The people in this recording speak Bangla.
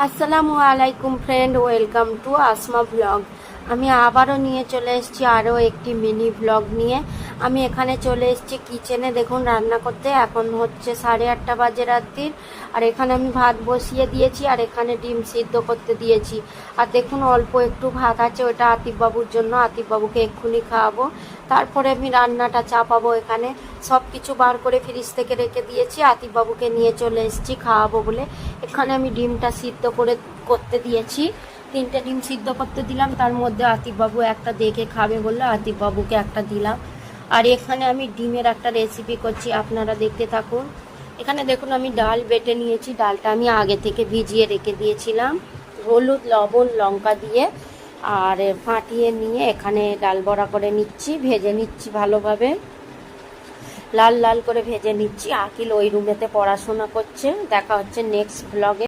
আসসালামু আলাইকুম friend, welcome to Asma blog. আমি আবারও নিয়ে চলে এসেছি আরও একটি মিনি ব্লগ নিয়ে। আমি এখানে চলে এসেছি কিচেনে, দেখুন রান্না করতে। এখন হচ্ছে 8:30 বাজে রাত্রির। আর এখানে আমি ভাত বসিয়ে দিয়েছি, আর এখানে ডিম সিদ্ধ করতে দিয়েছি। আর দেখুন অল্প একটু ভাত আছে, ওটা আতিফবাবুর জন্য, আতিফবাবুকে এক্ষুনি খাওয়াবো। তারপরে আমি রান্নাটা চাপাবো। এখানে সব কিছু বার করে ফ্রিজ থেকে রেখে দিয়েছি, আতিফবাবুকে নিয়ে চলে এসেছি খাওয়াবো বলে। এখানে আমি ডিমটা সিদ্ধ করতে দিয়েছি, 3টে ডিম সিদ্ধ করতে দিলাম। তার মধ্যে আতিফবাবু একটা দেখে খাবে বললে আতিফবাবুকে একটা দিলাম। আর এখানে আমি ডিমের একটা রেসিপি করছি, আপনারা দেখতে থাকুন। এখানে দেখুন আমি ডাল বেটে নিয়েছি, ডালটা আমি আগে থেকে ভিজিয়ে রেখে দিয়েছিলাম হলুদ লবণ লঙ্কা দিয়ে। আর ফাটিয়ে নিয়ে এখানে ডাল বড়া করে নিচ্ছি, ভেজে নিচ্ছি ভালোভাবে, লাল লাল করে ভেজে নিচ্ছি। আকিল ওই রুমেতে পড়াশোনা করছে। দেখা হচ্ছে নেক্সট ব্লগে।